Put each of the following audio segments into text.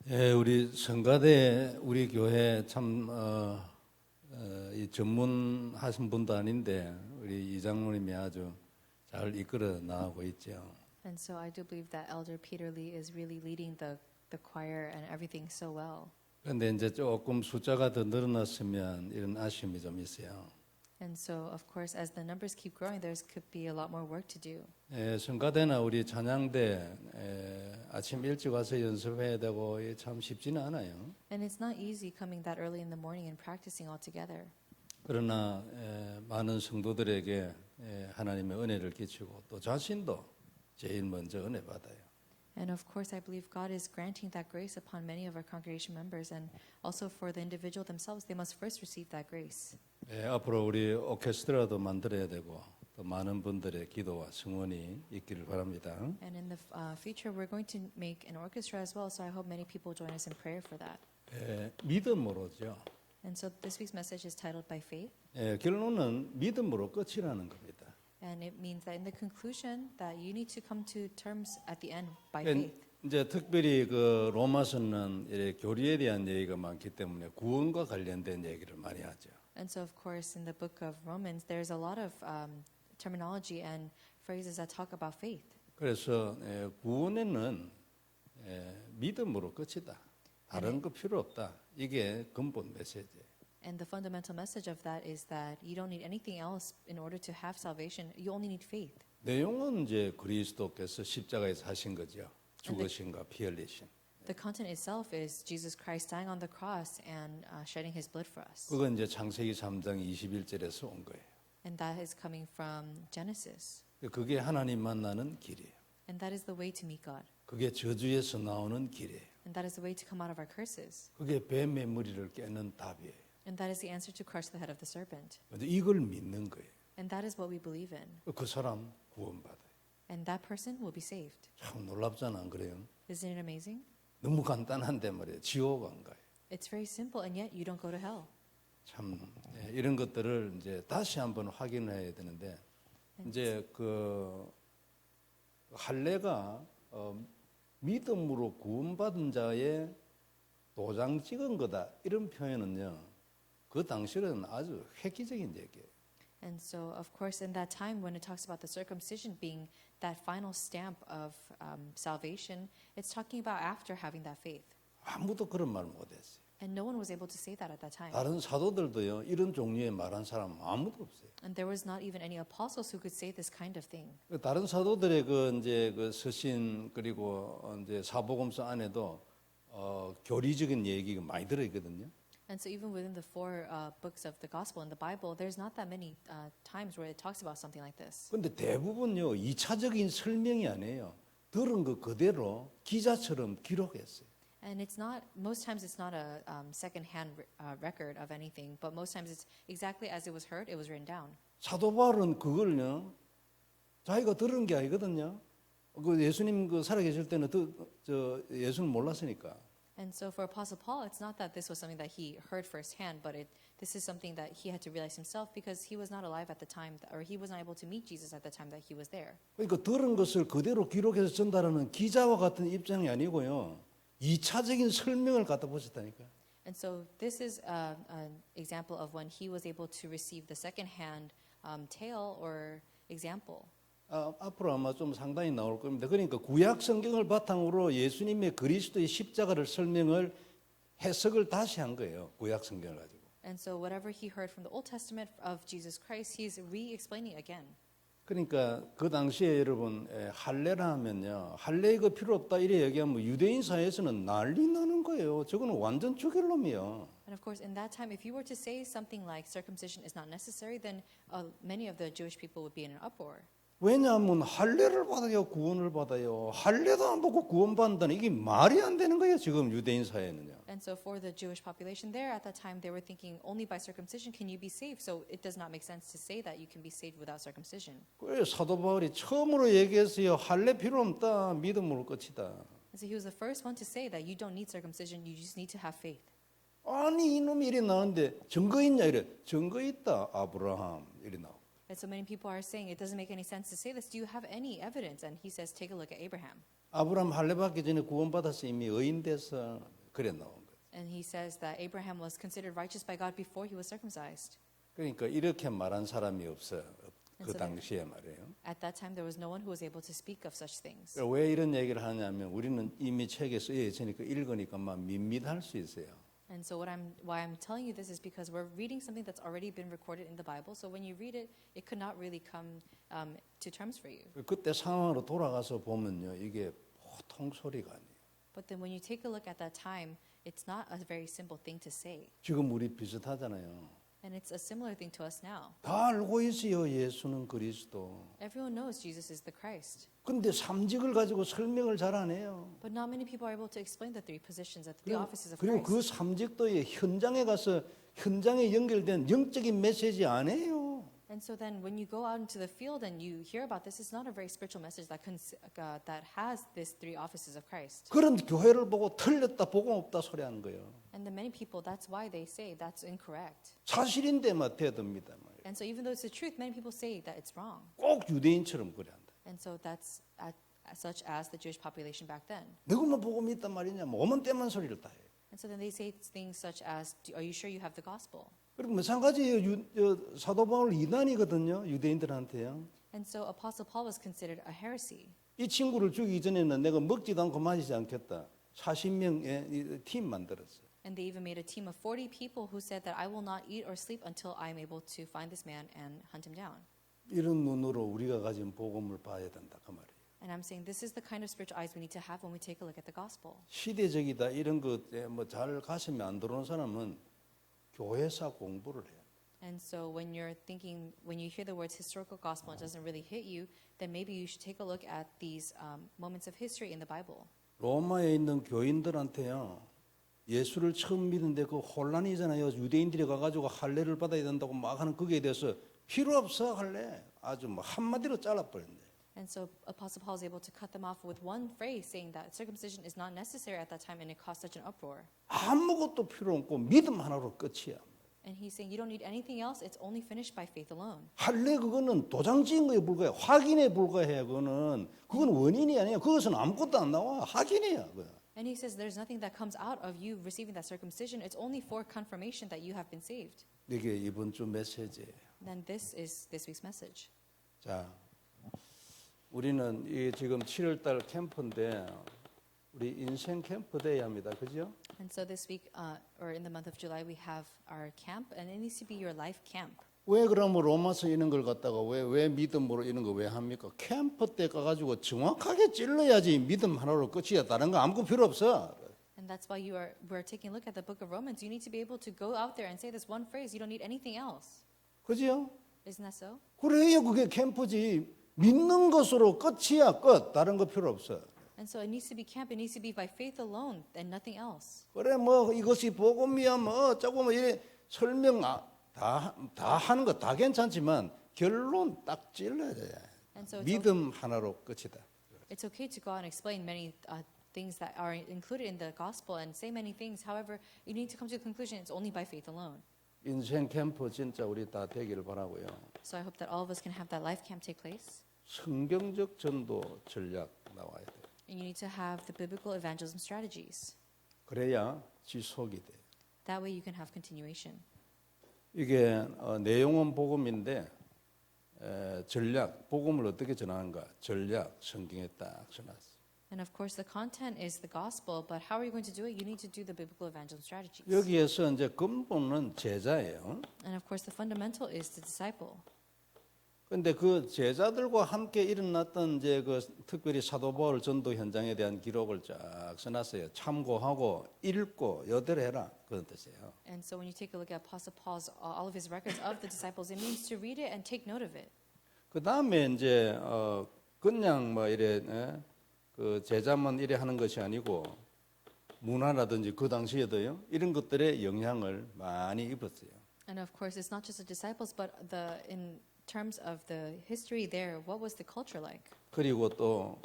예, 우리 성가대 우리 교회 참 이 전문하신 분도 아닌데 우리 이장로님이 아주 잘 이끌어 나가고 있죠. And so I do believe that Elder Peter Lee is really leading the choir and everything so well. 그런데 이제 조금 숫자가 더 늘어났으면 이런 아쉬움이 좀 있어요. And so of course as the numbers keep growing there could be a lot more work to do. 예, 성가대나 우리 찬양대 아침 일찍 와서 연습해야 되고 이게 참 쉽지는 않아요. And it's not easy coming that early in the morning and practicing all together. 그러나 많은 성도들에게 하나님의 은혜를 끼치고 또 자신도 제일 먼저 은혜 받아요. And of course I believe God is granting that grace upon many of our congregation members and also for the individual themselves they must first receive that grace. 앞으로 우리 오케스트라도 만들어야 되고 또 많은 분들의 기도와 성원이 있기를 바랍니다. And in the future we're going to make an orchestra as well, so I hope many people join us in prayer for that. 믿음으로죠. And so this week's message is titled By Faith. 결론은 믿음으로 끝이라는 겁니다. And it means that in the conclusion that you need to come to terms at the end by faith. 이제 특별히 그 로마서는 교리에 대한 얘기가 많기 때문에 구원과 관련된 얘기를 많이 하죠. And so of course in the book of Romans there's a lot of terminology and phrases that talk about faith. 그래서 구원에는 믿음으로 끝이다. 다른 거 필요 없다. 이게 근본 메시지예요. And the fundamental message of that is that you don't need anything else in order to have salvation. You only need faith. 내용은 이제 그리스도께서 십자가에서 하신 거죠. 죽으심과 피 흘리심. The content itself is Jesus Christ dying on the cross and shedding His blood for us. 그건 이제 창세기 3장 21절에서 온 거예요. And that is coming from Genesis. 그게 하나님 만나는 길이에요. And that is the way to meet God. 그게 저주에서 나오는 길이에요. And that is the way to come out of our curses. 그게 뱀의 머리를 깨는 답이에요. And that is the answer to crush the head of the serpent. 근데 이걸 믿는 거예요. And that is what we believe in. 그 사람 구원받아요. And that person will be saved. 참 놀랍잖아, 안 그래요? Isn't it amazing? 너무 간단한데 말이에요. 지옥 안 가요. It's very simple and yet you don't go to hell. 참 이런 것들을 이제 다시 한번 확인해야 되는데 이제 그 할례가 믿음으로 구원받은 자의 도장 찍은 거다 이런 표현은요. 그 당시는 아주 획기적인 얘기예요. And so, of course, in that time when it talks about the circumcision being that final stamp of salvation, it's talking about after having that faith. 아무도 그런 말 못했어요. And no one was able to say that at that time. 다른 사도들도요. 이런 종류의 말한 사람 아무도 없어요. And there was not even any apostles who could say this kind of thing. 다른 사도들의 그 이제 그 서신 그리고 이제 사복음서 안에도 교리적인 얘기가 많이 들어 있거든요. And so even within the four books of the gospel in the Bible, there's not that many times where it talks about something like this. 근데 대부분요. 2차적인 설명이 아니에요. 들은 거 그대로 기자처럼 기록했어요. And it's not, most times it's not a second-hand record of anything, but most times it's exactly as it was heard, it was written down. 사도 바울은 그걸요. 자기가 들은 게 아니거든요. 그 예수님 그 살아계실 때는 예수를 몰랐으니까. And so for Apostle Paul, it's not that this was something that he heard firsthand, but this is something that he had to realize himself because he was not alive at the time, or he was not able to meet Jesus at the time that he was there. 그러니까 들은 것을 그대로 기록해서 전달하는 기자와 같은 입장이 아니고요. 2차적인 설명을 갖다 보셨다니까. And so this is an example of when he was able to receive the second-hand tale or example. 앞으로 아마 좀 상당히 나올 겁니다. 그러니까 구약 성경을 바탕으로 예수님의 그리스도의 십자가를 설명을 해석을 다시 한 거예요. 구약 성경을 가지고. And so whatever he heard from the Old Testament of Jesus Christ, he's re-explaining again. 그러니까 그 당시에 여러분 할례라 하면요. 할례 이거 필요 없다 이래 얘기하면 유대인 사회에서는 난리 나는 거예요. 저거는 완전 죽일 놈이에요. And of course, in that time, if you were to say something like circumcision is not necessary, then many of the Jewish people would be in an uproar. 왜냐하면 할례를 받아야 구원을 받아요. 할례도 안 받고 구원받는다는 이게 말이 안 되는 거예요. 지금 유대인 사회는요. And so for the Jewish population there at that time, they were thinking only by circumcision can you be saved. So it does not make sense to say that you can be saved without circumcision. 그래서 사도 바울이 처음으로 얘기했어요. 할례 필요 없다. 믿음으로 끝이다. And so he was the first one to say that you don't need circumcision. You just need to have faith. 아니 이놈이 이래 나오는데 증거 있냐 이래. 증거 있다. 아브라함 이래 나오고. And so many people are saying it doesn't make any sense to say this. Do you have any evidence? And he says, take a look at Abraham. 아브라함 할례 받기 전에 구원받아서 이미 의인 돼서 그래 나온 거예요. And he says that Abraham was considered righteous by God before he was circumcised. 그러니까 이렇게 말한 사람이 없어요. 그 so 당시에 말이에요. At that time, there was no one who was able to speak of such things. 왜 이런 얘기를 하냐면 우리는 이미 책에 쓰여 있으니까 읽으니까 막 밋밋할 수 있어요. And so why I'm telling you this is because we're reading something that's already been recorded in the Bible. So when you read it, it could not really come to terms for you. 그때 상황으로 돌아가서 보면요, 이게 보통 소리가 아니에요. But then when you take a look at that time, it's not a very simple thing to say. 지금 우리 비슷하잖아요. And it's a similar thing to us now. 다 알고 있어요, 예수는 그리스도. Everyone knows Jesus is the Christ. 근데 삼직을 가지고 설명을 잘 안 해요. But not many people are able to explain the three positions at the offices of 그리고 그 Christ. 삼직도 현장에 가서 현장에 연결된 영적인 메시지 안 해요. And so then when you go out into the field and you hear about this, it's not a very spiritual message that has these three offices of Christ. 그런 교회를 보고 틀렸다, 복음 없다 소리하는 거예요. And the many people, that's why they say that's incorrect. 사실인데 막 대듭니다. And so even though it's the truth, many people say that it's wrong. 꼭 유대인처럼 그래 한다. And so that's such as the Jewish population back then. 누구만 복음이 있단 말이냐, 오만 때만 소리를 다 해요. And so then they say things such as, are you sure you have the gospel? 그리고 마찬가지예요. 사도 바울 이단이거든요, 유대인들한테요. And so Apostle Paul was considered a heresy. 이 친구를 죽이기 전에는 내가 먹지도 않고 마시지 않겠다. 40명의 팀 만들었어요. And they even made a team of 40 people who said that I will not eat or sleep until I am able to find this man and hunt him down. 이런 눈으로 우리가 가진 복음을 봐야 된다 그 말이에요. And I'm saying this is the kind of spiritual eyes we need to have when we take a look at the gospel. 시대적이다 이런 것에 뭐잘 가슴에 안 들어오는 사람은 교회사 공부를 해요. And so when you're thinking, when you hear the words historical gospel, it doesn't really hit you, then maybe you should take a look at these moments of history in the Bible. 로마에 있는 교인들한테요. 예수를 처음 믿는데 그 혼란이잖아요. 유대인들이 가가지고 할례를 받아야 된다고 막 하는 거기에 대해서 필요 없어 할례. 아주 뭐 한마디로 잘라버렸네. And so Apostle Paul is able to cut them off with one phrase saying that circumcision is not necessary at that time and it caused such an uproar. 아무것도 필요 없고 믿음 하나로 끝이야. And he's saying you don't need anything else, it's only finished by faith alone. 할례 그거는 도장 찍은 거에 불과해. 확인에 불과해. 그건 원인이 아니야. 그것은 아무것도 안 나와. 확인이야. 그거. And he says there's nothing that comes out of you receiving that circumcision. It's only for confirmation that you have been saved. 이게 이번 주 메시지예요. Then this is this week's message. 자, 우리는 이 지금 7월달 캠프인데 우리 인생 캠프 데이 합니다. 그죠? And so this week, or in the month of July, we have our camp, and it needs to be your life camp. 왜 그러면 로마서 이런 걸 갖다가 왜 믿음으로 이런 거 왜 합니까? 캠프 때 가가지고 정확하게 찔러야지 믿음 하나로 끝이야. 다른 거 아무것도 필요 없어. And that's why we're taking a look at the book of Romans. You need to be able to go out there and say this one phrase. You don't need anything else. 그죠? Isn't that so? 그래야 그게 캠프지. 믿는 것으로 끝이야. 끝. 다른 거 필요 없어. And so it needs to be camp. It needs to be by faith alone and nothing else. 그래 뭐 이것이 복음이야 뭐 조금 이래 설명 다 하는 거 다 괜찮지만 결론 딱 찔러야 돼. And so 믿음 하나로 끝이다. it's okay to go out and explain many things that are included in the gospel and say many things. However, you need to come to the conclusion it's only by faith alone. 인생 캠프 진짜 우리 다 되기를 바라고요. So I hope that all of us can have that life camp take place. 성경적 전도 전략 나와야 돼. And you need to have the biblical evangelism strategies. 그래야 지속이 돼. That way you can have continuation. 이게 내용은 복음인데 전략, 복음을 어떻게 전하는가? 전략, 성경에 딱 써놨어. And of course, the content is the gospel, but how are you going to do it? You need to do the biblical evangelism strategies. 여기에서 이제 근본은 제자예요. And of course, the fundamental is the disciple. 근데 그 제자들과 함께 일어났던 이제 그 특별히 사도 바울 전도 현장에 대한 기록을 쫙 써놨어요. 참고하고 읽고 여들해라 그런 뜻이에요. And so when you take a look at Apostle Paul's all of his records of the disciples, it means to read it and take note of it. 그 다음에 이제 그냥 뭐 이래 그 제자만 이래 하는 것이 아니고 문화라든지 그 당시에도요 이런 것들의 영향을 많이 입었어요. And of course, it's not just the disciples, but in terms of the history there, what was the culture like? 그리고 또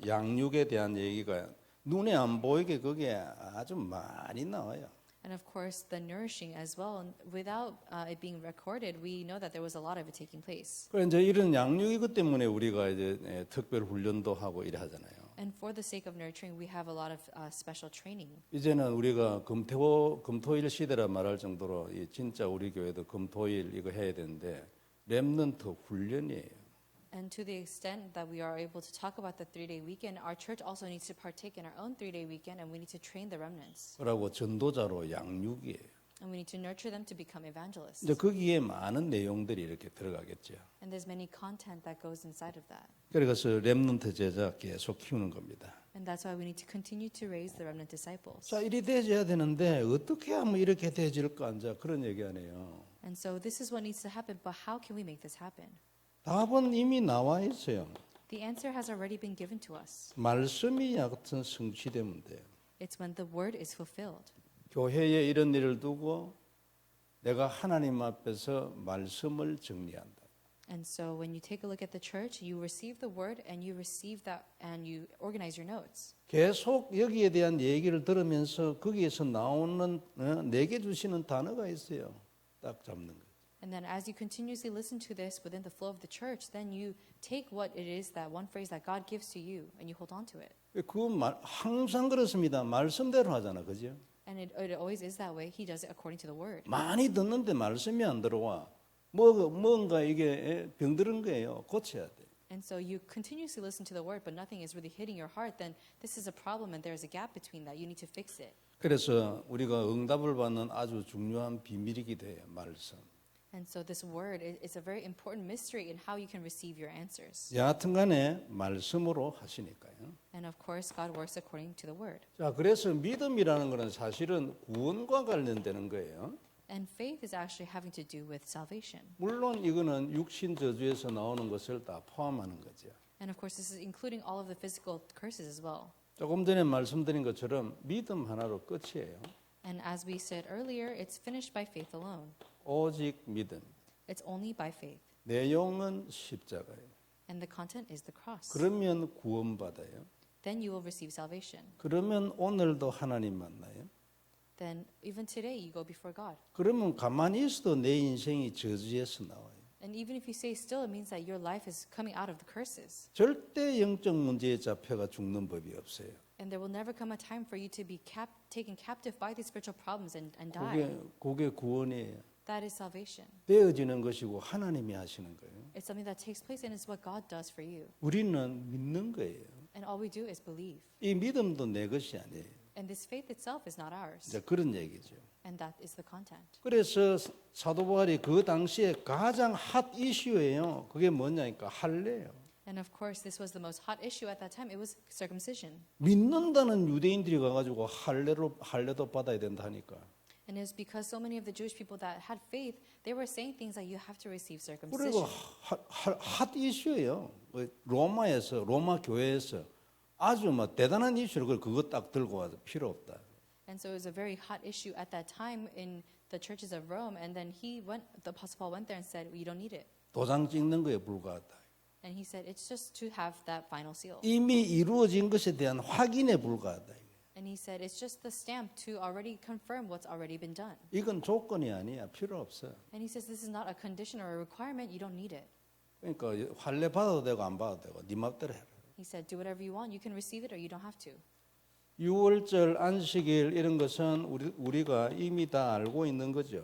양육에 대한 얘기가 눈에 안 보이게 그게 아주 많이 나와요. And of course, the nourishing as well. And without it being recorded, we know that there was a lot of it taking place. 그래 이제 이런 양육 이것 때문에 우리가 이제 특별 훈련도 하고 이래 하잖아요. And for the sake of nurturing, we have a lot of special training. 이제는 우리가 금토일 시대라 말할 정도로 이 진짜 우리 교회도 금토일 이거 해야 되는데 렘넌트 훈련이에요. And to the extent that we are able to talk about the 3-day weekend, our church also needs to partake in our own 3-day weekend, and we need to train the remnants. 그러고 전도자로 양육이에요. And we need to nurture them to become evangelists. 이제 거기에 많은 내용들이 이렇게 들어가겠죠. And there's many content that goes inside of that. 그래서 렘넌트 제자 계속 키우는 겁니다. And that's why we need to continue to raise the remnant disciples. 자, 이리 되져야 되는데 어떻게 하면 이렇게 되질까 이제 그런 얘기 안 해요. And so this is what needs to happen, but how can we make this happen? 답은 이미 나와 있어요. The answer has already been given to us. 말씀이 같은 성취되면 돼요. It's when the word is fulfilled. 교회에 이런 일을 두고 내가 하나님 앞에서 말씀을 정리한다. And so when you take a look at the church, you receive the word and you receive that and you organize your notes. 계속 여기에 대한 얘기를 들으면서 거기에서 나오는 내게 주시는 단어가 있어요. 딱 잡는 거. And then as you continuously listen to this within the flow of the church, then you take what it is, that one phrase that God gives to you, and you hold on to it. 항상 그렇습니다. 말씀대로 하잖아, 그죠? And it always is that way. He does it according to the word. 많이 듣는데 말씀이 안 들어와. 뭔가 이게 병들은 거예요. 고쳐야 돼. And so you continuously listen to the word, but nothing is really hitting your heart, then this is a problem and there is a gap between that. You need to fix it. 그래서 우리가 응답을 받는 아주 중요한 비밀이기도 해요. 말씀. And so this word is a very important mystery in how you can receive your answers. 여하튼 간에 말씀으로 하시니까요. And of course, God works according to the word. 자, 그래서 믿음이라는 것은 사실은 구원과 관련되는 거예요. And faith is actually having to do with salvation. 물론 이거는 육신 저주에서 나오는 것을 다 포함하는 거죠. And of course, this is including all of the physical curses as well. 조금 전에 말씀드린 것처럼 믿음 하나로 끝이에요. And as we said earlier, it's finished by faith alone. 오직 믿음. It's only by faith. 내용은 십자가예요. And the content is the cross. 그러면 구원받아요. Then you will receive salvation. 그러면 오늘도 하나님 만나요. Then even today you go before God. 그러면 가만히 있어도 내 인생이 저주에서 나와요. And even if you stay still, it means that your life is coming out of the curses. 절대 영적 문제에 잡혀가 죽는 법이 없어요. And there will never come a time for you to be taken captive by these spiritual problems and die. 그게 구원이에요. That is salvation. 되어지는 것이고 하나님이 하시는 거예요. It's something that takes place and it's what God does for you. 우리는 믿는 거예요. And all we do is believe. 이 믿음도 내 것이 아니에요. And this faith itself is not ours. 이제 그런 얘기죠. And that is the content. 그래서 사도 바울이 그 당시에 가장 핫 이슈예요. 그게 뭐냐니까 할례예요. And of course, this was the most hot issue at that time. It was circumcision. 믿는다는 유대인들이 가가지고 할례도 받아야 된다니까. And it's because so many of the Jewish people that had faith, they were saying things like you have to receive 그리고 circumcision. 핫 이슈예요. 로마 교회에서 아주 대단한 이슈를 그거 딱 들고 와서 필요 없다. And so it was a very hot issue at that time in the churches of Rome. And then the Apostle Paul went there and said, you don't need it. 도장 찍는 거에 불과하다. And he said, it's just to have that final seal. 이미 이루어진 것에 대한 확인에 불과하다. And he said, it's just the stamp to already confirm what's already been done. 이건 조건이 아니야. 필요 없어. And he says, this is not a condition or a requirement. You don't need it. 그러니까 할례 받아도 되고 안 받아도 되고 네 맘대로 해라. He said, do whatever you want. You can receive it or you don't have to. 유월절, 안식일 이런 것은 우리가 이미 다 알고 있는 거죠.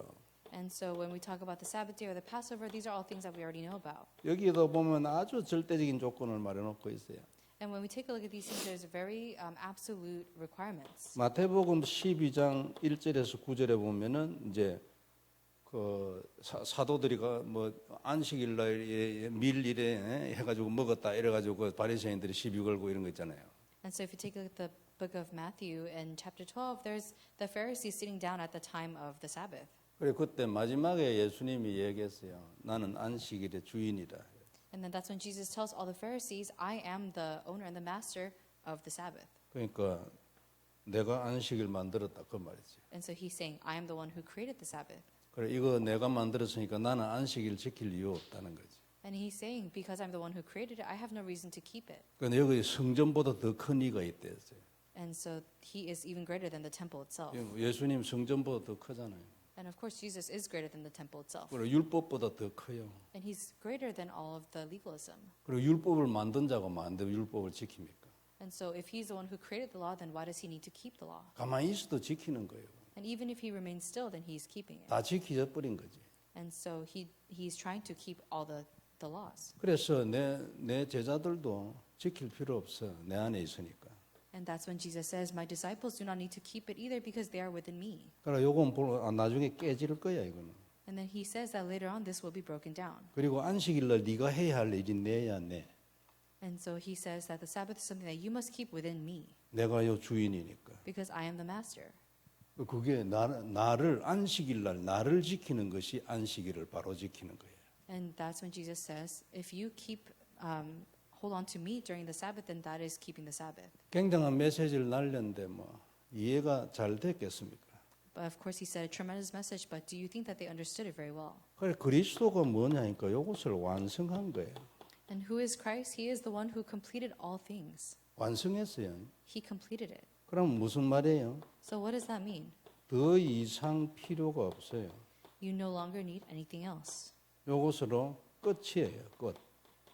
And so when we talk about the Sabbath day or the Passover, these are all things that we already know about. 여기도 보면 아주 절대적인 조건을 말해놓고 있어요. And when we take a look at these things, there's very absolute requirements. 마태복음 12장 1절에서 9절에 보면은 이제 그 사도들이가 안식일 날에 밀일에 해가지고 먹었다 이래가지고 그 바리새인들이 시비 걸고 이런 거 있잖아요. And so if you take a look at the book of Matthew in chapter 12, there's the Pharisees sitting down at the time of the Sabbath. 그래 그때 마지막에 예수님이 얘기했어요. 나는 안식일의 주인이다. And then that's when Jesus tells all the Pharisees, I am the owner and the master of the Sabbath. 그러니까 내가 안식일 만들었다 그 말이지. And so he's saying, I am the one who created the Sabbath. 그래 이거 내가 만들었으니까 나는 안식일 지킬 이유 없다는 거지. And he's saying, because I'm the one who created it, I have no reason to keep it. 그런데 여기 성전보다 더 큰 이가 있대요. And so he is even greater than the temple itself. 예수님 성전보다 더 크잖아요. And of course, Jesus is greater than the temple itself. 그리고 율법보다 더 커요. And he's greater than all of the legalism. 그리고 율법을 만든 자가 만든 율법을 지킵니까? And so if he's the one who created the law, then why does he need to keep the law? 가만히 있어도 지키는 거예요. And even if he remains still, then he's keeping it. 다 지키져 버린 거지. And so he's trying to keep all the laws. 그래서 내 제자들도 지킬 필요 없어. 내 안에 있으니까. And that's when Jesus says, my disciples do not need to keep it either because they are within me. 그러니까 요건 나중에 깨질 거야 이거는. And then he says that later on this will be broken down. 그리고 안식일날 네가 해야 할 일이 내야 내. And so he says that the Sabbath is something that you must keep within me 내가 요 주인이니까. because I am the master. 그게 나를 안식일날 나를 지키는 것이 안식일을 바로 지키는 거예요. And that's when Jesus says, if you hold on to me during the Sabbath, then that is keeping the Sabbath. 굉장한 메시지를 날렸는데 뭐 이해가 잘 됐겠습니까? But of course he said a tremendous message, but do you think that they understood it very well? 그래 그리스도가 뭐냐니까 이것을 완성한 거예요. And who is Christ? He is the one who completed all things. 완성했어요. He completed it. 그럼 무슨 말이에요? So what does that mean? 더 이상 필요가 없어요. You no longer need anything else. 이것으로 끝이에요. 끝.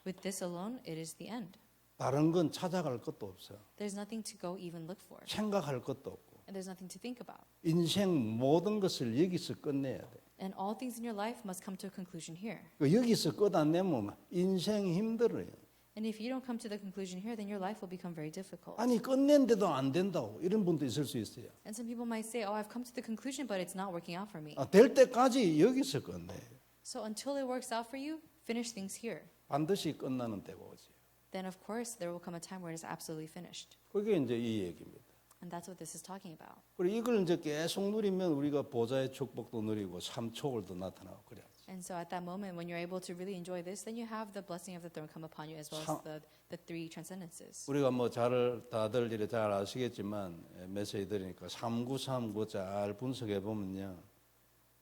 With this alone, it is the end. 다른 건 찾아갈 것도 없어요. There's nothing to go even look for. 생각할 것도 없고. And there's nothing to think about. 인생 모든 것을 여기서 끝내야 돼. And all things in your life must come to a conclusion here. 여기서 끝 안 내면 인생 힘들어요. And if you don't come to the conclusion here, then your life will become very difficult. 아니 끝낸데도 안 된다고 이런 분도 있을 수 있어요. And some people might say, oh, I've come to the conclusion, but it's not working out for me. 될 때까지 여기서 끝내요. So until it works out for you, finish things here. 반드시 끝나는 때가 오지. Then of course there will come a time where it is absolutely finished. 그게 이제 이 얘기입니다. And that's what this is talking about. 그리고 이걸 이제 계속 누리면 우리가 보좌의 축복도 누리고 삼초월도 나타나고 그래야지. And so at that moment, when you're able to really enjoy this, then you have the blessing of the throne come upon you as well as the three transcendences. 우리가 뭐 다들 이래 잘 아시겠지만 메시지 드리니까 3939 잘 분석해 보면요.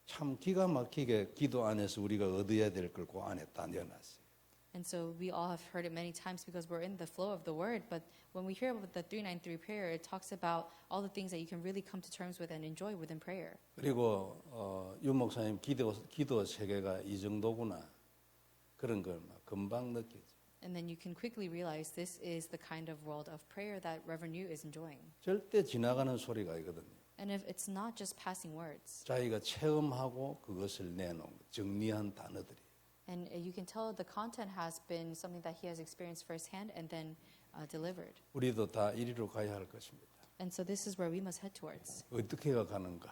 참 기가 막히게 기도 안에서 우리가 얻어야 될 걸 그 안에 다 넣어놨어요. And so we all have heard it many times because we're in the flow of the word. But when we hear about the 393 prayer, it talks about all the things that you can really come to terms with and enjoy within prayer. 그리고 유 목사님 기도 세계가 이 정도구나 그런 걸 막 금방 느끼죠. And then you can quickly realize this is the kind of world of prayer that Reverend Yu is enjoying. 절대 지나가는 소리가 아니거든요. And if it's not just passing words. 자기가 체험하고 그것을 내놓은 정리한 단어들이. And you can tell the content has been something that he has experienced firsthand and then delivered. 우리도 다 이리로 가야 할 것입니다. And so this is where we must head towards. 어떻게 가는가?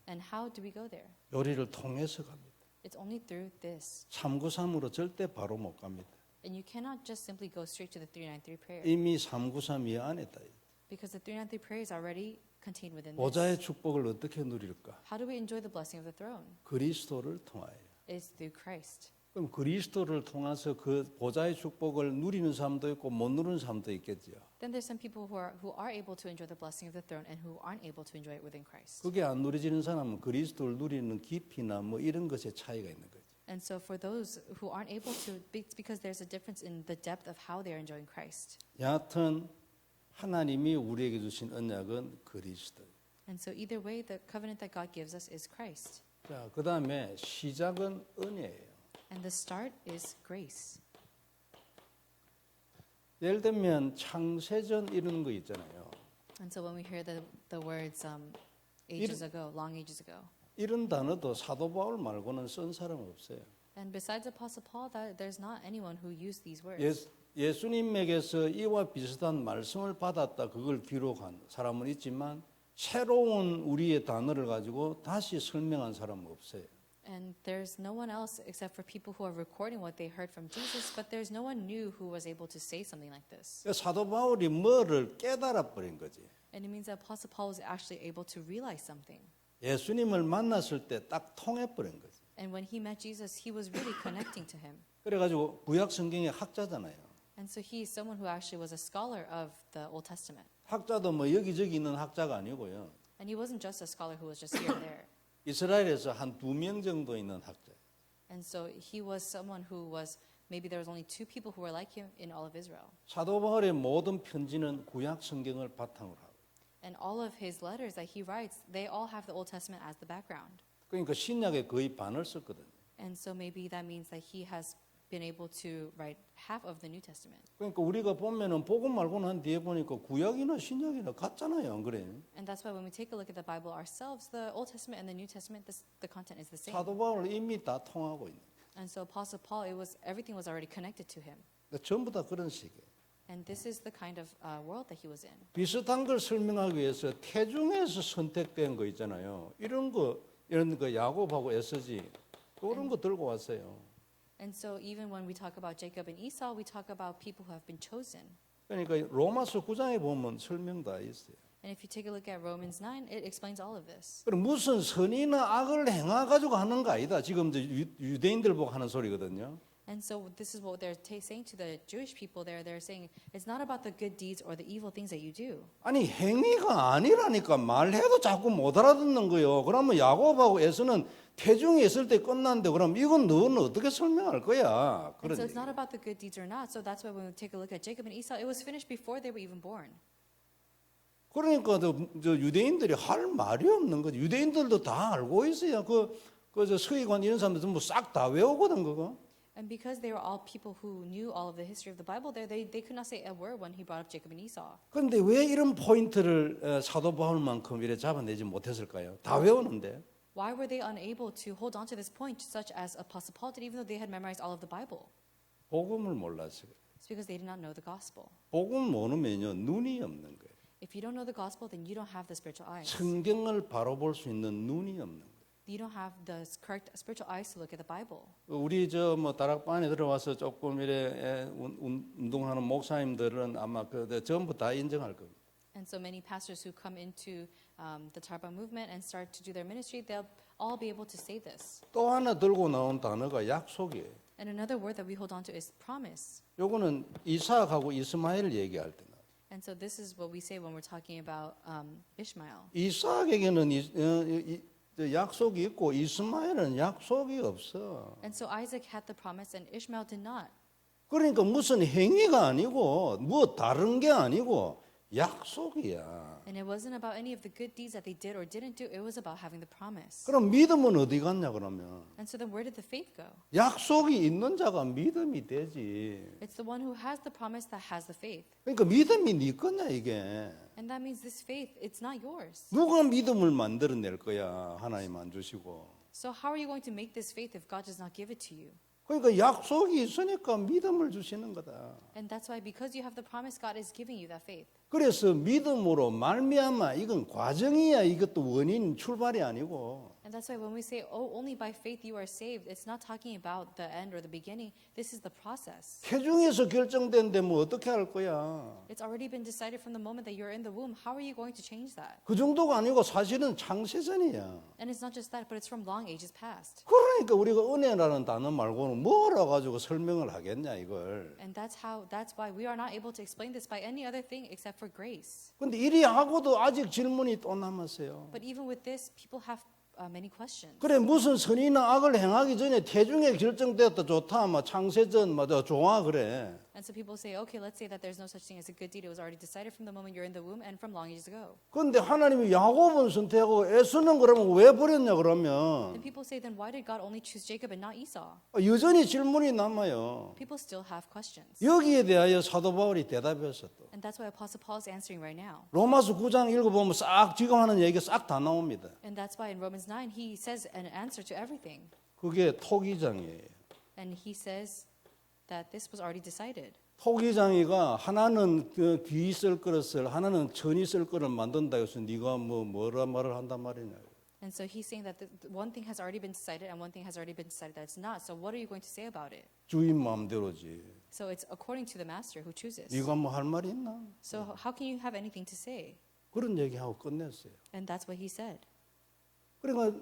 And how do we go there? 요리를 통해서 갑니다. It's only through this. 393으로 절대 바로 못 갑니다. And you cannot just simply go straight to the 393 prayer. 이미 393 이 안에 있다. Because the 393 prayer is already contained within 보좌의 this. 축복을 어떻게 누릴까? How do we enjoy the blessing of the throne? 그리스도를 통하여. It's through Christ. 그럼 그리스도를 통해서 그 보좌의 축복을 누리는 사람도 있고 못 누리는 사람도 있겠죠. Then there's some people who are able to enjoy the blessing of the throne and who aren't able to enjoy it within Christ. 그게 안 누려지는 사람은 그리스도를 누리는 깊이나 뭐 이런 것에 차이가 있는 거죠. And so for those who aren't able to, it's because there's a difference in the depth of how they're enjoying Christ. 여하튼 하나님이 우리에게 주신 언약은 그리스도. And so either way, the covenant that God gives us is Christ. 자, 그다음에 시작은 은혜예요. And the start is grace. 예를 들면 창세전 이런 거 있잖아요. And so when we hear the words ages ago, long ages ago, 이런 단어도 사도 바울 말고는 쓴 사람 없어요. and besides Apostle Paul, there's not anyone who used these words. 예수님에게서 이와 비슷한 말씀을 받았다 그걸 기록한 사람은 있지만 새로운 우리의 단어를 가지고 다시 설명한 사람은 없어요. And there's no one else except for people who are recording what they heard from Jesus, but there's no one new who was able to say something like this. 사도 바울이 뭐를 깨달아 버린 거지. And it means that Apostle Paul was actually able to realize something. 예수님을 만났을 때 딱 통해 버린 거지. And when he met Jesus, he was really connecting to him. 그래가지고 구약 성경의 학자잖아요. And so he is someone who actually was a scholar of the Old Testament. 학자도 뭐 여기저기 있는 학자가 아니고요. And he wasn't just a scholar who was just here and there. 이스라엘에서 한 2명 정도 있는 학자. And so he was someone who was, maybe there was only 2 people who were like him in all of Israel. 사도 바울의 모든 편지는 구약 성경을 바탕으로 하고. And all of his letters that he writes, they all have the Old Testament as the background. 그러니까 신약의 거의 반을 썼거든요. And so maybe that means that he has been able to write half of the New Testament. 그러니까 우리가 보면은 복음 말고는 한 뒤에 보니까 구약이나 신약이나 같잖아요, 안 그래? And that's why when we take a look at the Bible ourselves, the Old Testament and the New Testament, the content is the same. 사도 바울 이미 다 통하고 있는. And so Apostle Paul, everything was already connected to him. 그러니까 전부 다 그런 식이에요. And this is the kind of world that he was in. 비슷한 걸 설명하기 위해서 태중에서 선택된 거 있잖아요. 이런 거 야곱하고 에서지 그런 거 들고 왔어요. And so even when we talk about Jacob and Esau, we talk about people who have been chosen. 그러니까 로마서 9장에 보면 설명 다 있어요. And if you take a look at Romans 9, it explains all of this. 그럼 무슨 선이나 악을 행하 가지고 하는 거 아니다. 지금 유대인들 보고 하는 소리거든요. And so this is what they're saying to the Jewish people there. They're saying it's not about the good deeds or the evil things that you do. 아니 행위가 아니라니까 말해도 자꾸 못 알아듣는 거예요. 그러면 야곱하고 에서는 태중에 있을 때 끝났는데 그럼 이건 너는 어떻게 설명할 거야? And so it's not about the good deeds or not. So that's why when we take a look at Jacob and Esau, it was finished before they were even born. 그러니까 저 유대인들이 할 말이 없는 거죠. 유대인들도 다 알고 있어요. 저 서기관 이런 사람들 전부 싹 다 외우거든 그거. And because they were all people who knew all of the history of the Bible, they could not say a word when he brought up Jacob and Esau. 그런데 왜 이런 포인트를 사도 바울만큼 이래 잡아내지 못했을까요? 다 외우는데. Why were they unable to hold on to this point, such as Apostle Paul did, even though they had memorized all of the Bible? 복음을 몰랐어요. It's because they did not know the gospel. 복음 모르면요 눈이 없는 거예요. If you don't know the gospel, then you don't have the spiritual eyes. 성경을 바로 볼 수 있는 눈이 없는 거예요. You don't have the correct spiritual eyes to look at the Bible. 우리 다락방에 들어와서 조금 이래 운동하는 목사님들은 아마 전부 다 인정할 겁니다. And so many pastors who come into the Tarba movement and start to do their ministry, they'll all be able to say this. 또 하나 들고 나온 단어가 약속이에요. And another word that we hold on to is promise. 요거는 이삭하고 이스마엘 얘기할 때. And so this is what we say when we're talking about Ishmael. 이삭에게는 약속이 있고 이스마엘은 약속이 없어. And so Isaac had the promise and Ishmael did not. 그러니까 무슨 행위가 아니고 뭐 다른 게 아니고 약속이야. And it wasn't about any of the good deeds that they did or didn't do. It was about having the promise. 그럼 믿음은 어디 갔냐 그러면? And so then where did the faith go? 약속이 있는 자가 믿음이 되지. It's the one who has the promise that has the faith. 그러니까 믿음이 네 거냐 이게. And that means this faith, it's not yours. 누가 믿음을 만들어낼 거야 하나님 안 주시고. So how are you going to make this faith if God does not give it to you? 그러니까 약속이 있으니까 믿음을 주시는 거다. And that's why because you have the promise, God is giving you that faith. 그래서 믿음으로 말미암아 이건 과정이야. 이것도 원인 출발이 아니고. And that's why when we say, oh, only by faith you are saved, it's not talking about the end or the beginning. This is the process. 태중에서 결정된데 뭐 어떻게 할 거야? It's already been decided from the moment that you're in the womb. How are you going to change that? 그 정도가 아니고 사실은 창세전이야. And it's not just that, but it's from long ages past. 그러니까 우리가 은혜라는 단어 말고는 뭐라 가지고 설명을 하겠냐 이걸. And that's why we are not able to explain this by any other thing except for grace. 근데 이리 하고도 아직 질문이 또 남았어요. But even with this, people have many questions. 그래 무슨 선이나 악을 행하기 전에 태중에 결정되었다 좋다 막 창세전 막 좋아 그래. And so people say, okay, let's say that there's no such thing as a good deed. It was already decided from the moment you're in the womb and from long ages ago. 그런데 하나님이 야곱은 선택하고 에서는 그러면 왜 버렸냐 그러면 And people say, then why did God only choose Jacob and not Esau? 여전히 질문이 남아요. People still have questions. 여기에 대하여 사도 바울이 대답했어 또. And that's why Apostle Paul is answering right now. 로마서 9장 읽어보면 싹 지금 하는 얘기가 싹 다 나옵니다. And that's why in Romans 9, he says an answer to everything. 그게 토기장이에요. And he says that this was already decided. 토기장이가 하나는 귀 쓸 그릇을 하나는 천이 쓸 그릇을 만든다 해서 네가 뭐라 말을 한단 말이냐. And so he's saying that the one thing has already been decided and one thing has already been decided that it's not. So what are you going to say about it? 주인 마음대로지. So it's according to the master who chooses. 네가 뭐 할 말이 있나? So how can you have anything to say? 그런 얘기하고 끝냈어요. And that's what he said. 그러니까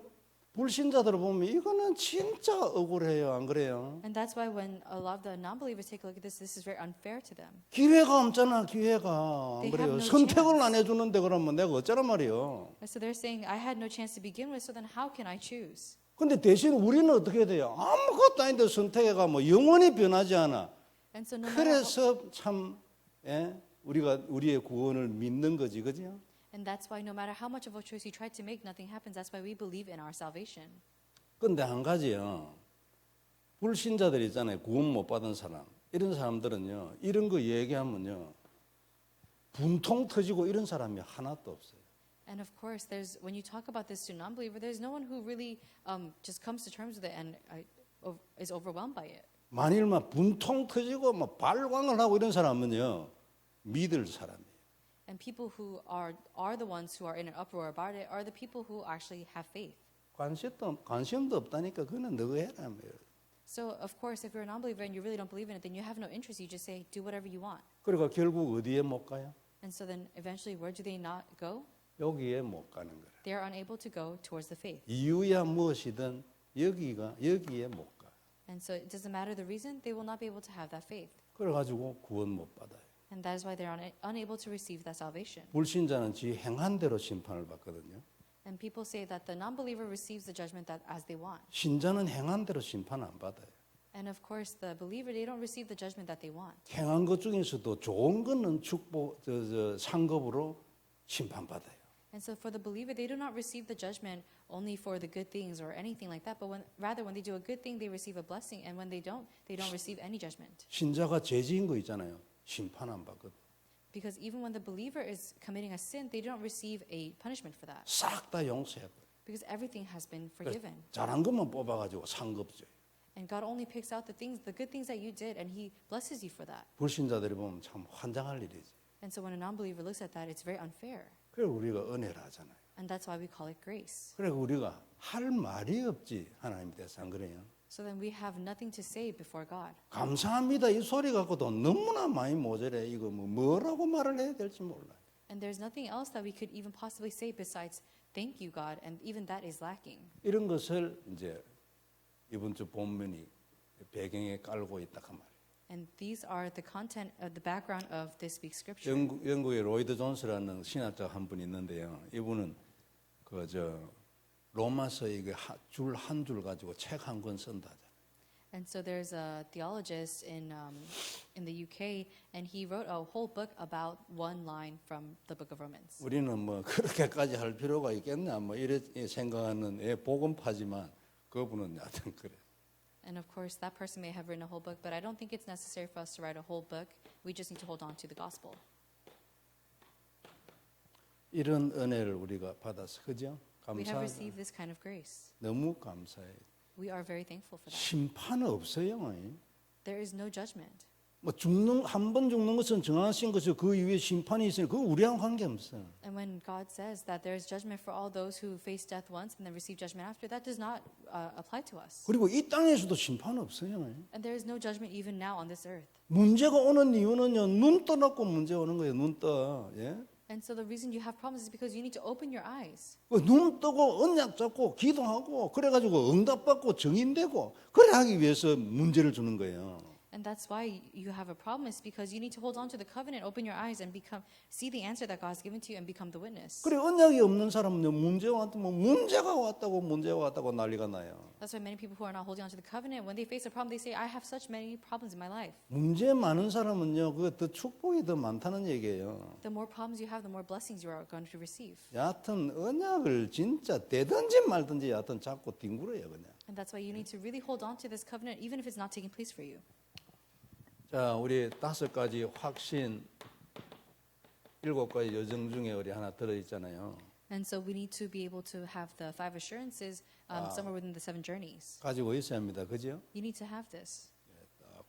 불신자들 보면 이거는 진짜 억울해요. 안 그래요? And that's why when a lot of the non-believers take a look at this is very unfair to them. 기회가 없잖아. 기회가. 안 They 그래요? have no 선택을 chance. 안 해주는데 그러면 내가 어쩌란 말이에요. And so they're saying, I had no chance to begin with, so then how can I choose? 근데 대신 우리는 어떻게 돼요? 아무것도 아닌데 선택해가 뭐 영원히 변하지 않아. And so no matter how, 그래서 참 우리가 우리의 구원을 믿는 거지, 그죠? and that's why no matter how much of a choice you try to make, nothing happens. That's why we believe in our salvation. 근데 한 가지요. 불신자들 있잖아요. 구원 못 받은 사람. 이런 사람들은요. 이런 거 얘기하면요. 분통 터지고 이런 사람이 하나도 없어요. And of course, there's when you talk about this to non-believer, there's no one who really just comes to terms with it and is overwhelmed by it. 만일 막 분통 터지고 막 발광을 하고 이런 사람은요. 믿을 사람이에요. And people who are the ones who are in an uproar about it are the people who actually have faith. 관심도 없다니까 그거는 너가 해라. So of course, if you're a non-believer and you really don't believe in it, then you have no interest. You just say, do whatever you want. 그러니까 결국 어디에 못 가요? And so then eventually, where do they not go? 여기에 못 가는 거예요. They are unable to go towards the faith. 이유야 무엇이든 여기에 못 가. And so it doesn't matter the reason, they will not be able to have that faith. 그래가지고 구원 못 받아요. And that is why they're unable to receive that salvation. 불신자는 지 행한 대로 심판을 받거든요. And people say that the non-believer receives the judgment that as they want. 신자는 행한 대로 심판 안 받아요. And of course, the believer, they don't receive the judgment that they want. 행한 것 중에서도 좋은 거는 축복, 상급으로 심판받아요. And so for the believer, they do not receive the judgment only for the good things or anything like that, but rather when they do a good thing, they receive a blessing, and when they don't receive any judgment. 신자가 죄지은 거 있잖아요. 심판 안 받거든. Because even when the believer is committing a sin, they don't receive a punishment for that. 싹 다 용서해버려. Because everything has been forgiven. 잘한 것만 뽑아가지고 상급 줘요. And God only picks out the good things that you did, and He blesses you for that. 불신자들이 보면 참 환장할 일이지. And so when a non-believer looks at that, it's very unfair. 그래서 우리가 은혜를 하잖아요. And that's why we call it grace. 그래서 우리가 할 말이 없지 하나님 대해서 안 그래요? So then we have nothing to say before God. 감사합니다 이 소리 갖고도 너무나 많이 모자래. 이거 뭐라고 말을 해야 될지 몰라요. And there's nothing else that we could even possibly say besides thank you, God, and even that is lacking. 이런 것을 이제 이번 주 본문이 배경에 깔고 있다 그 말. And these are the content of the background of this week's scripture. 영국의 로이드 존스라는 신학자 한 분이 있는데요. 이분은 로마서의 줄 한 줄 가지고 책 한 권 쓴다. And so there's a theologist in the UK, and he wrote a whole book about one line from the book of Romans. 우리는 뭐 그렇게까지 할 필요가 있겠냐 뭐 이래 생각하는 복음파지만 그분은 여하튼 그래. And of course, that person may have written a whole book, but I don't think it's necessary for us to write a whole book. We just need to hold on to the gospel. 이런 은혜를 우리가 받아서 그죠? We have 감사. received this kind of grace. 너무 감사해요. We are very thankful for that. 심판 없어요. There is no judgment. 뭐 한 번 죽는 것은 정하신 것이고 그 이후에 심판이 있으니 그거 우리랑 관계 없어. And when God says that there is judgment for all those who face death once and then receive judgment after, that does not apply to us. 그리고 이 땅에서도 심판 없어요. And there is no judgment even now on this earth. 문제가 오는 이유는요. 눈 떠놓고 문제 오는 거예요. 눈 떠. 예? And so the reason you have problems is because you need to open your eyes. 눈 뜨고 언약 잡고 기도하고 그래가지고 응답받고 증인되고 그래 하기 위해서 문제를 주는 거예요. And that's why you have a problem is because you need to hold on to the covenant, open your eyes, and see the answer that God has given to you and become the witness. 그래 언약이 없는 사람은요 문제가 왔다고 난리가 나요. That's why many people who are not holding on to the covenant, when they face a problem, they say, "I have such many problems in my life." 문제 많은 사람은요 그 더 축복이 더 많다는 얘기예요. The more problems you have, the more blessings you are going to receive. 여하튼 언약을 진짜 되든지 말든지 여하튼 잡고 뒹굴어요 그냥. And that's why you need to really hold on to this covenant, even if it's not taking place for you. 자, 우리 5가지 확신, 7가지 여정 중에 우리 하나 들어 있잖아요. And so we need to be able to have the 5 assurances somewhere within the 7 journeys. 가지고 있어야 합니다. 그죠? You need to have this.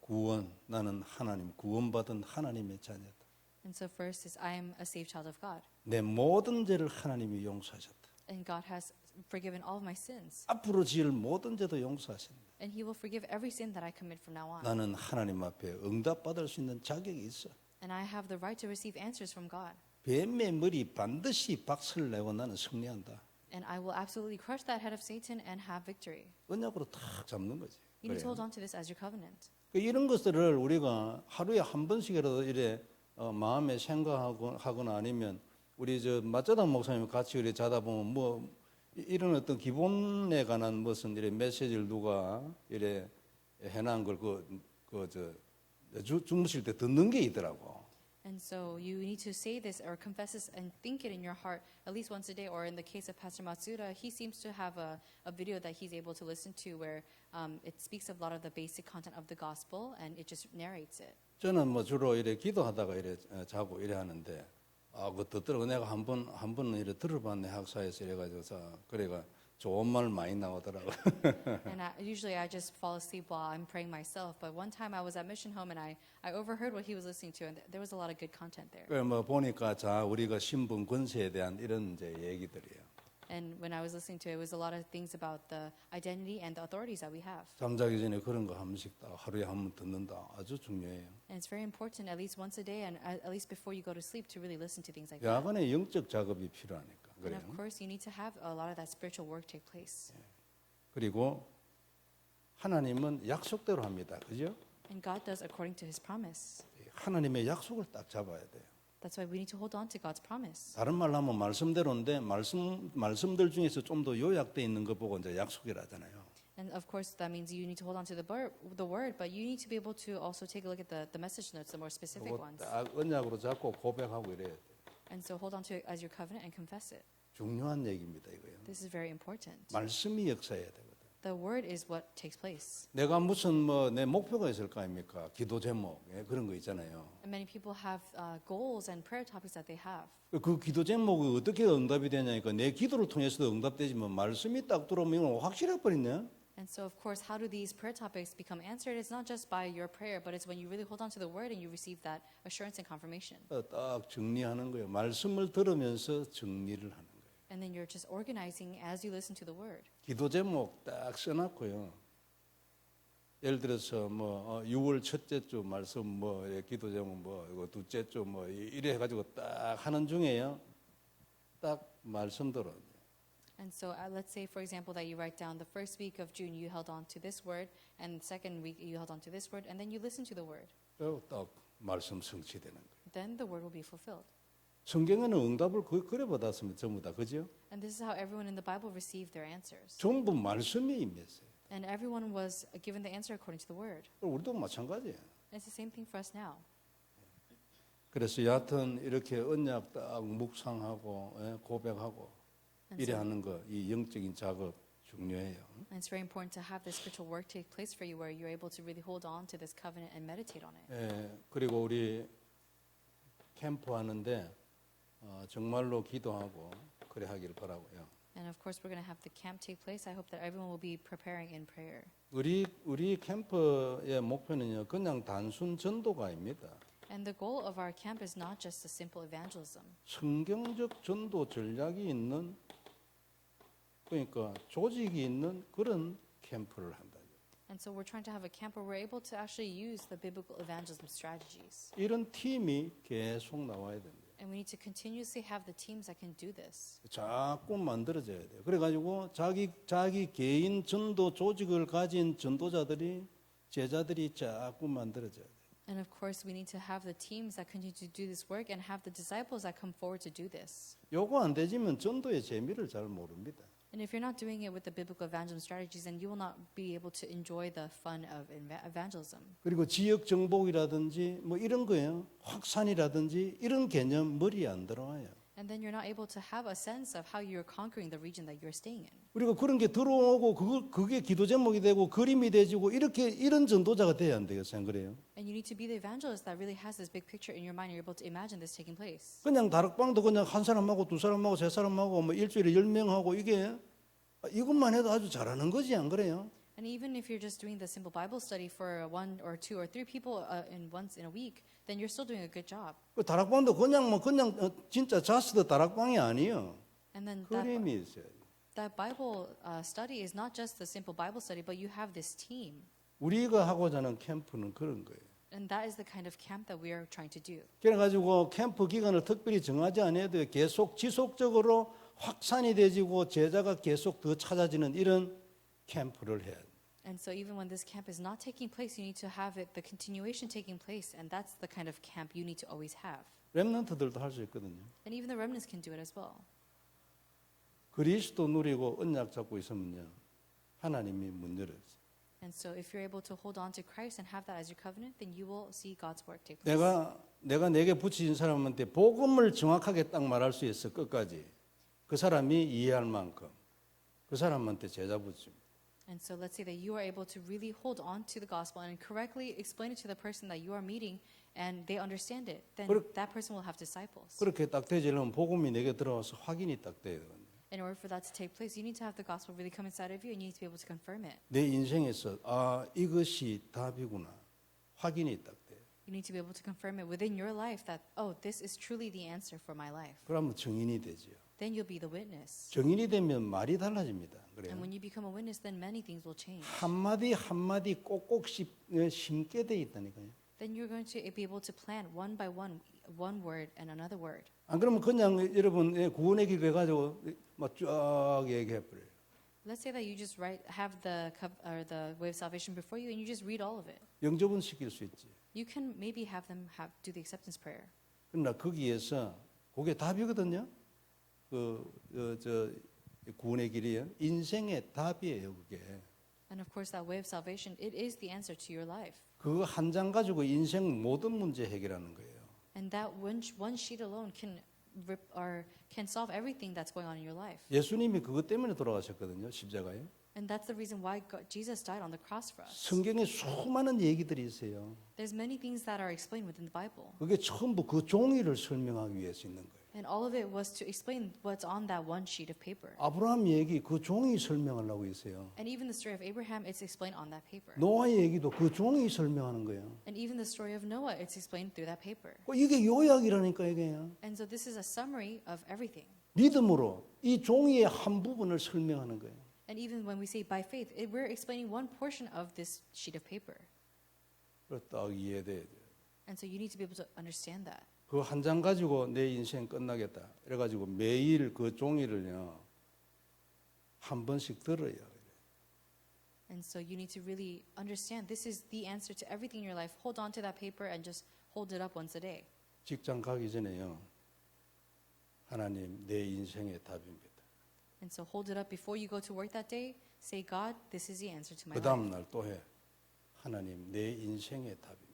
구원, 나는 하나님, 구원받은 하나님의 자녀다. And so first is, I am a saved child of God. 내 모든 죄를 하나님이 용서하셨다. And God has forgiven all of my sins. 앞으로 지을 모든 죄도 용서하신다. And He will forgive every sin that I commit from now on. 나는 하나님 앞에 응답받을 수 있는 자격이 있어. And I have the right to receive answers from God. 뱀의 머리 반드시 박살을 내고 나는 승리한다. And I will absolutely crush that head of Satan and have victory. 언약으로 탁 잡는 거지. You need to 그래요. hold on to this as your covenant. 이런 것들을 우리가 하루에 한 번씩이라도 이래 마음에 생각하거나 아니면 우리 맞자당 목사님 같이 이래 자다 보면 뭐 이런 어떤 기본에 관한 무슨 이래 메시지를 누가 이래 해놓은 걸 주무실 때 듣는 게 있더라고. And so you need to say this or confess this and think it in your heart at least once a day. Or in the case of Pastor Matsuda, he seems to have a video that he's able to listen to where it speaks of a lot of the basic content of the gospel and it just narrates it. 저는 뭐 주로 이래 기도하다가 이래 자고 이래 하는데 그 듣더라고 내가 한 번은 이래 들어봤네 학사에서 이래가지고서 그래가 좋은 말 많이 나오더라고. And usually I just fall asleep while I'm praying myself. But one time I was at Mission Home and I overheard what he was listening to, and there was a lot of good content there. 그래 뭐 보니까 자 우리가 신분 권세에 대한 이런 이제 얘기들이에요. And when I was listening to it, it was a lot of things about the identity and the authorities that we have. 잠자기 전에 그런 거 한 번씩 딱 하루에 한 번 듣는다. 아주 중요해요. And it's very important, at least once a day, and at least before you go to sleep, to really listen to things like that. 야간에 영적 작업이 필요하니까. And 그래요. of course, you need to have a lot of that spiritual work take place. 그리고 하나님은 약속대로 합니다. 그죠? And God does according to His promise. 하나님의 약속을 딱 잡아야 돼요. That's why we need to hold on to God's promise. 다른 말로 하면 말씀대로인데 말씀들 중에서 좀 더 요약돼 있는 거 보고 이제 약속이라잖아요. And of course, that means you need to hold on to the word, but you need to be able to also take a look at the message notes, the more specific 그거 ones. 딱 언약으로 잡고 고백하고 이래야 돼요. And so hold on to it as your covenant and confess it. 중요한 얘기입니다, 이거요. This is very important. 말씀이 역사해야 되거든. The word is what takes place. 내가 무슨 뭐 내 목표가 있을 거 아닙니까? 기도 제목 그런 거 있잖아요. And many people have goals and prayer topics that they have. 그 기도 제목이 어떻게 응답이 되냐니까 내 기도를 통해서도 응답되지만 말씀이 딱 들어오면 확실해 버리네. And so, of course, how do these prayer topics become answered? It's not just by your prayer, but it's when you really hold on to the word and you receive that assurance and confirmation. 딱 정리하는 거예요. 말씀을 들으면서 정리를 하는 거예요. And then you're just organizing as you listen to the word. 기도 제목 딱 써놨고요. 예를 들어서 뭐 6월 첫째 주 말씀 뭐 기도 제목 뭐 이거 둘째 주 뭐 이래 해가지고 딱 하는 중에요. 딱 말씀대로. And so let's say, for example, that you write down the first week of June, you held on to this word, and the second week you held on to this word, and then you listen to the word. 딱 말씀 성취되는 거예요. Then the word will be fulfilled. 성경에는 응답을 그래 받았습니다. 전부 다 그죠? And this is how everyone in the Bible received their answers. 전부 말씀이 임했어요. And everyone was given the answer according to the word. 우리도 마찬가지예요. And it's the same thing for us now. 그래서 여하튼 이렇게 언약 딱 묵상하고 고백하고 이래 하는 거, 이 영적인 작업 중요해요. And it's very important to have this spiritual work take place for you where you're able to really hold on to this covenant and meditate on it. 그리고 우리 캠프 하는데 정말로 기도하고 그래 하기를 바라고요. And of course, we're going to have the camp take place. I hope that everyone will be preparing in prayer. 우리 캠프의 목표는요, 그냥 단순 전도가 아닙니다. And the goal of our camp is not just a simple evangelism. 성경적 전도 전략이 있는 그러니까 조직이 있는 그런 캠프를 한다. And so we're trying to have a camp where we're able to actually use the biblical evangelism strategies. 이런 팀이 계속 나와야 됩니다. And we need to continuously have the teams that can do this. 자꾸 만들어져야 돼요. 그래가지고 자기 개인 전도 조직을 가진 전도자들이 제자들이 자꾸 만들어져야 돼요. And of course, we need to have the teams that continue to do this work and have the disciples that come forward to do this. 요거 안 되지면 전도의 재미를 잘 모릅니다. And if you're not doing it with the biblical evangelism strategies, then you will not be able to enjoy the fun of evangelism. 그리고 지역 정복이라든지 뭐 이런 거예요. 확산이라든지 이런 개념 머리에 안 들어와요. And then you're not able to have a sense of how you're conquering the region that you're staying in. 그리고 그런 게 들어오고 그게 기도 제목이 되고 그림이 되지고 이런 전도자가 돼야 안 되겠어요, 안 그래요? And you need to be the evangelist that really has this big picture in your mind. You're able to imagine this taking place. 그냥 다락방도 그냥 한 사람하고 두 사람하고 세 사람하고 뭐 일주일에 10명하고 이것만 해도 아주 잘하는 거지, 안 그래요? And even if you're just doing the simple Bible study for 1 or 2 or 3 people once in a week, then you're still doing a good job. 그 다락방도 그냥 진짜 자스드 다락방이 아니에요. And then 그림이 있어요. that Bible study is not just the simple Bible study, but you have this team. 우리가 하고자 하는 캠프는 그런 거예요. And that is the kind of camp that we are trying to do. 그래가지고 캠프 기간을 특별히 정하지 않아도 계속 지속적으로 확산이 되지고 제자가 계속 더 찾아지는 이런 캠프를 해야 돼요. And so even when this camp is not taking place, you need to have it, the continuation taking place, and that's the kind of camp you need to always have. 렘넌트들도 할 수 있거든요. And even the remnants can do it as well. 그리스도 누리고 언약 잡고 있으면요, 하나님이 문 열어요. And so if you're able to hold on to Christ and have that as your covenant, then you will see God's work take place. 내가 내가 내게 붙이신 사람한테 복음을 정확하게 딱 말할 수 있어 끝까지. 그 사람이 이해할 만큼 그 사람한테 제자 붙입니다. And so let's say that you are able to really hold on to the gospel and correctly explain it to the person that you are meeting and they understand it. Then that person will have disciples. 그렇게 딱 되지려면 복음이 내게 들어와서 확인이 딱 돼야 되거든요. In order for that to take place, you need to have the gospel really come inside of you and you need to be able to confirm it. 내 인생에서 아 이것이 답이구나 확인이 딱 돼요. You need to be able to confirm it within your life that, oh, this is truly the answer for my life. 그러면 증인이 되지요. Then you'll be the witness. 증인이 되면 말이 달라집니다. 그래요. And when you become a witness, then many things will change. 한마디 한마디 꼭꼭 심게 돼 있다니까요. Then you're going to be able to plan one by one word and another word. 안 그러면 그냥 여러분 구원의 길 해가지고 막 쫙 얘기해 버려요. Let's say that you just have the way of salvation before you and you just read all of it. 영접은 시킬 수 있지. You can maybe have them do the acceptance prayer. 그러나 거기에서 그게 답이거든요. 저 구원의 길이요. 인생의 답이에요, 그게. And of course, that way of salvation, it is the answer to your life. 그거 한 장 가지고 인생 모든 문제 해결하는 거예요. And that one sheet alone can solve everything that's going on in your life. 예수님이 그것 때문에 돌아가셨거든요, 십자가에. And that's the reason why Jesus died on the cross for us. 성경에 수많은 얘기들이 있어요. There's many things that are explained within the Bible. 그게 전부 그 종이를 설명하기 위해서 있는 거예요. And all of it was to explain what's on that one sheet of paper. 아브라함 얘기 그 종이 설명하려고 했어요. And even the story of Abraham, it's explained on that paper. 노아 얘기도 그 종이 설명하는 거예요. And even the story of Noah, it's explained through that paper. 이게 요약이라니까 이게. And so this is a summary of everything. 믿음으로 이 종이의 한 부분을 설명하는 거예요. And even when we say by faith, we're explaining one portion of this sheet of paper. 그걸 딱 이해돼야 돼요. And so you need to be able to understand that. 그 한 장 가지고 내 인생 끝나겠다. 그래가지고 매일 그 종이를요 한 번씩 들어요. And so you need to really understand this is the answer to everything in your life. Hold on to that paper and just hold it up once a day. 직장 가기 전에요. 하나님 내 인생의 답입니다. And so hold it up before you go to work that day. Say, God, this is the answer to my 그 life. 다음 날 또 해. 하나님 내 인생의 답입니다.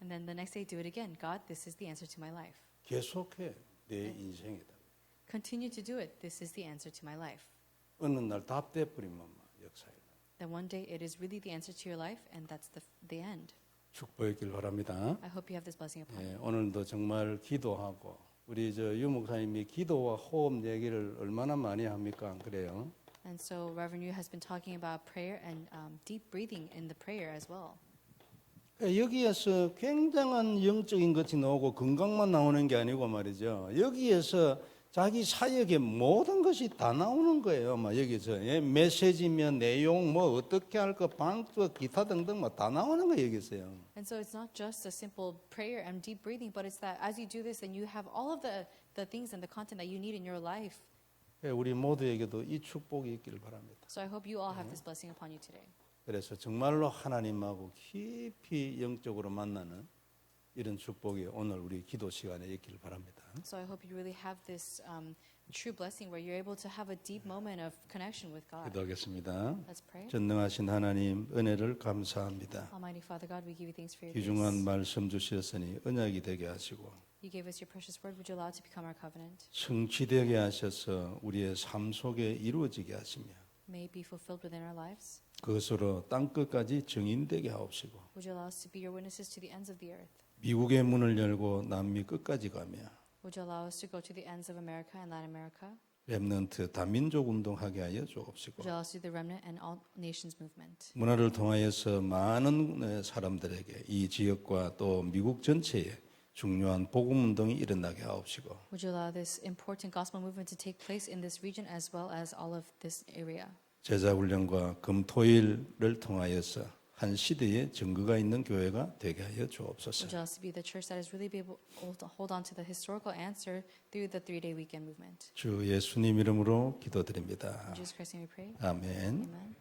And then the next day do it again. God, this is the answer to my life. 계속해 내 인생의 답. Continue to do it. This is the answer to my life. 어느 날 답돼 버리면 역사일. Then one day it is really the answer to your life and that's the end. 축복했길 바랍니다. I hope you have this blessing upon you. 오늘도 정말 기도하고 우리 저 유 목사님이 기도와 호흡 얘기를 얼마나 많이 합니까? 그래요. And so Reverend Yu has been talking about prayer and deep breathing in the prayer as well. 여기에서 굉장한 영적인 것이 나오고 건강만 나오는 게 아니고 말이죠. 여기에서 자기 사역의 모든 것이 다 나오는 거예요. 막 여기서 메시지면 내용 뭐 어떻게 할 거 방법 기타 등등 뭐 다 나오는 거예요 여기서요. And so it's not just a simple prayer and deep breathing, but it's that as you do this, then you have all of the things and the content that you need in your life. 우리 모두에게도 이 축복이 있기를 바랍니다. So I hope you all have this blessing upon you today. 그래서 정말로 하나님하고 깊이 영적으로 만나는 이런 축복이 오늘 우리 기도 시간에 있기를 바랍니다. So I hope you really have this true blessing where you're able to have a deep moment of connection with God. 기도하겠습니다. Let's pray. 전능하신 하나님 은혜를 감사합니다. Almighty Father God, we give you thanks for your 귀중한 grace. 말씀 주셨으니 언약이 되게 하시고 You gave us your precious word. Would you allow it to become our covenant? 성취되게 하셔서 우리의 삶 속에 이루어지게 하시며 May it be fulfilled within our lives. 그것으로 땅끝까지 증인되게 하옵시고 Would you allow us to be your witnesses to the ends of the earth? 미국의 문을 열고 남미 끝까지 가며 Would you allow us to go to the ends of America and Latin America? 렘넌트 다민족 운동하게 하여 주옵시고 Would you allow us to do the remnant and all nations movement? 문화를 통하여서 많은 사람들에게 이 지역과 또 미국 전체에 중요한 복음 운동이 일어나게 하옵시고 Would you allow this important gospel movement to take place in this region as well as all of this area? 제자 훈련과 금토일을 통하여서 한 시대에 증거가 있는 교회가 되게 하여 주옵소서. Would you allow us to be the church that is really be able to hold on to the historical answer through the 3-day weekend movement? 주 예수님 이름으로 기도드립니다. In Jesus Christ's name we pray. 아멘. Amen.